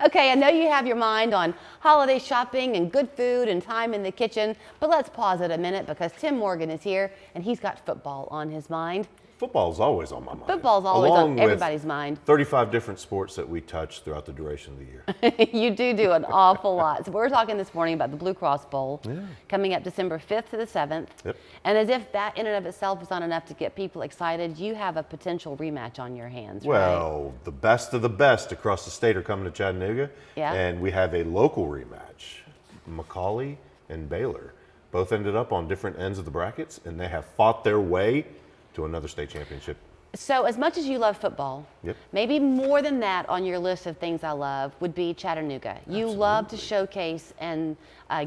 Okay, I know you have your mind on holiday shopping and good food and time in the kitchen, but let's pause it a minute because Tim Morgan is here and he's got football on his mind. Football's always on my mind. Football's always on everybody's mind. 35 different sports that we touch throughout the duration of the year. You do an awful lot. So we're talking this morning about the Blue Cross Bowl coming up December 5th to the 7th. Yep. And as if that in and of itself is not enough to get people excited, you have a potential rematch on your hands, Well, right? the best of the best across the state are coming to Chattanooga. Yeah. And we have a local rematch. McCallie and Baylor both ended up on different ends of the brackets, and they have fought their way to another state championship. So as much as you love football, maybe more than that on your list of things I love would be Chattanooga. You love to showcase and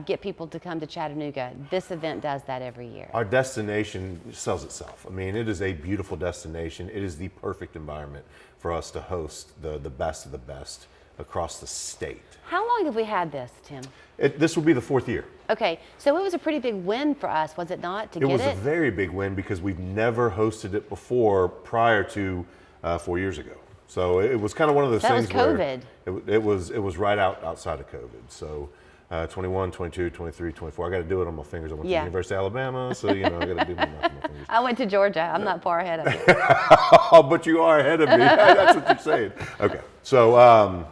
get people to come to Chattanooga. This event does that every year. Our destination sells itself. I mean, it is a beautiful destination. It is the perfect environment for us to host the best of the best across the state. How long have we had this, Tim? This will be the 4th year. Okay, so it was a pretty big win for us, was it not, to It get was it? a very big win because we've never hosted it before prior to 4 years ago. So it was kind of one of those That things was COVID. where it was right outside of COVID. So 21, 22, 23, 24. I got to do it on my fingers. I went to the University of Alabama, so I got to do my math on my fingers. I went to Georgia. I'm not far ahead of you. Oh, but you are ahead of me. That's what you're saying. Okay, so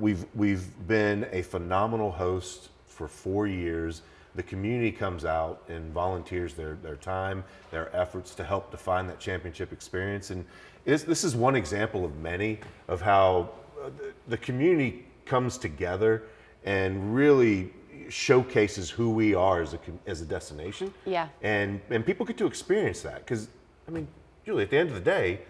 we've been a phenomenal host for 4 years. The community comes out and volunteers their time, their efforts to help define that championship experience. And this is one example of many of how the community comes together and really showcases who we are as a destination. Yeah. And people get to experience that because, I mean, Julie, at the end of the day,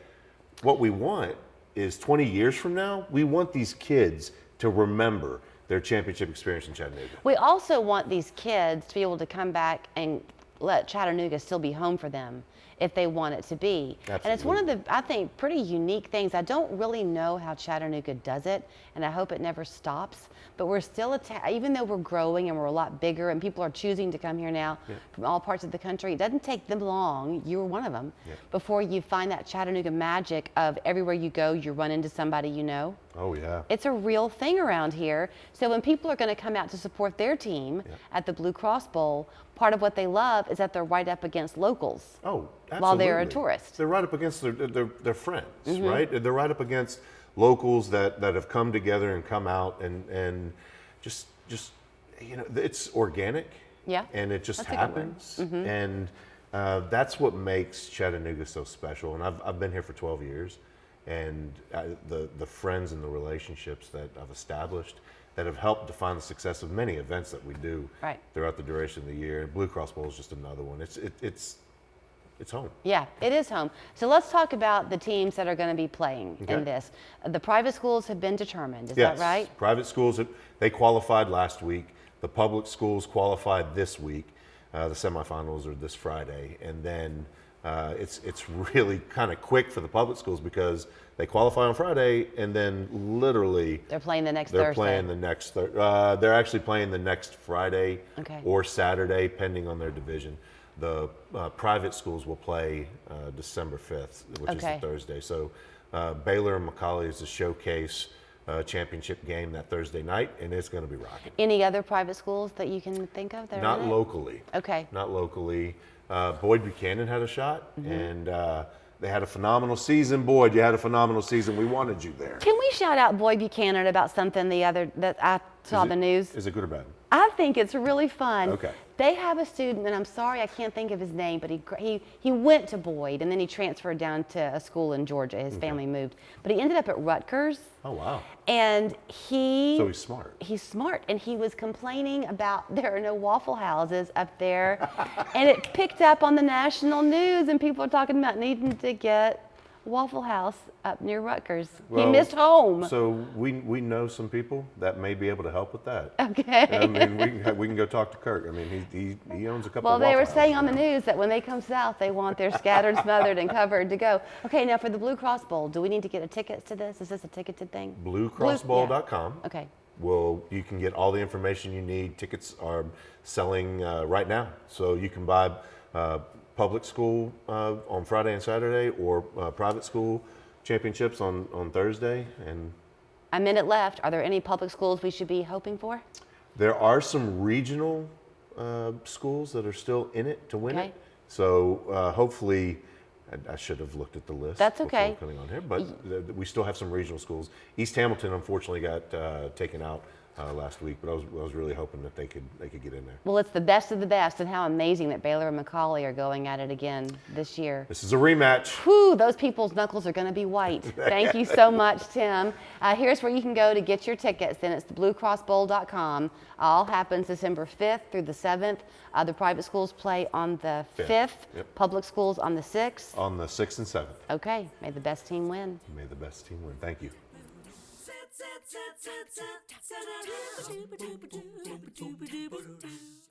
what we want is 20 years from now, we want these kids to remember their championship experience in Chattanooga. We also want these kids to be able to come back and let Chattanooga still be home for them if they want it to be. Absolutely. And it's one of the, I think, pretty unique things. I don't really know how Chattanooga does it, and I hope it never stops. But we're still, even though we're growing and we're a lot bigger and people are choosing to come here now from all parts of the country, it doesn't take them long, you're one of them, before you find that Chattanooga magic of everywhere you go, you run into somebody you know. Oh, yeah. It's a real thing around here. So when people are going to come out to support their team at the Blue Cross Bowl, part of what they love is that they're right up against locals. Oh, absolutely. While they're a tourist. They're right up against their friends, right? They're right up against locals that have come together and come out and just it's organic. Yeah. And it just That's a good happens. And that's what makes Chattanooga so special. And I've been here for 12 years. And the friends and the relationships that I've established that have helped define the success of many events that we do throughout the duration of the year. And Blue Cross Bowl is just another one. It's home. Yeah, it is home. So let's talk about the teams that are going to be playing in this. The private schools have been determined, is that right? Yes, private schools, they qualified last week. The public schools qualified this week. The semifinals are this Friday. And then it's really kind of quick for the public schools because they qualify on Friday and then literally they're playing the next Thursday. They're playing the next they're actually playing the next Friday or Saturday, depending on their division. The private schools will play December 5th, which is the Thursday. So Baylor and McCallie is the showcase championship game that Thursday night, and it's going to be rocking. Any other private schools that you can think of? That Not locally. Okay. Not locally. Boyd Buchanan had a shot, and they had a phenomenal season. Boyd, you had a phenomenal season. We wanted you there. Can we shout out Boyd Buchanan about something that I saw the news? Is it good or bad? I think it's really fun. Okay. They have a student, and I'm sorry I can't think of his name, but he went to Boyd, and then he transferred down to a school in Georgia. His family moved. But he ended up at Rutgers. Oh, wow. And So he's smart. He's smart, and he was complaining about there are no Waffle Houses up there. And it picked up on the national news, and people are talking about needing to get Waffle House up near Rutgers. Well, he missed home. So we know some people that may be able to help with that. Okay. I mean, we can go talk to Kirk. I mean, he owns a couple of Waffle Well, they were Houses saying on the now. news that when they come south, they want their scattered, smothered, and covered to go. Okay, now for the Blue Cross Bowl, do we need to get a ticket to this? Is this a ticketed thing? BlueCrossBowl.com. Okay. Well, you can get all the information you need. Tickets are selling right now. So you can buy public school on Friday and Saturday or private school championships on Thursday. And A minute left. Are there any public schools we should be hoping for? There are some regional schools that are still in it to win Okay. it. So hopefully, I should have looked at the list. That's okay. Before coming on here, but we still have some regional schools. East Hamilton unfortunately got taken out last week, but I was really hoping that they could get in there. Well, it's the best of the best, and how amazing that Baylor and Macaulay are going at it again this year. This is a rematch. Whew, those people's knuckles are going to be white. Thank you so much, Tim. Here's where you can go to get your tickets. Then it's thebluecrossbowl.com. All happens December 5th through the 7th. The private schools play on the 5th. Yep. Public schools on the 6th. On the 6th and 7th. Okay, may the best team win. May the best team win. Thank you.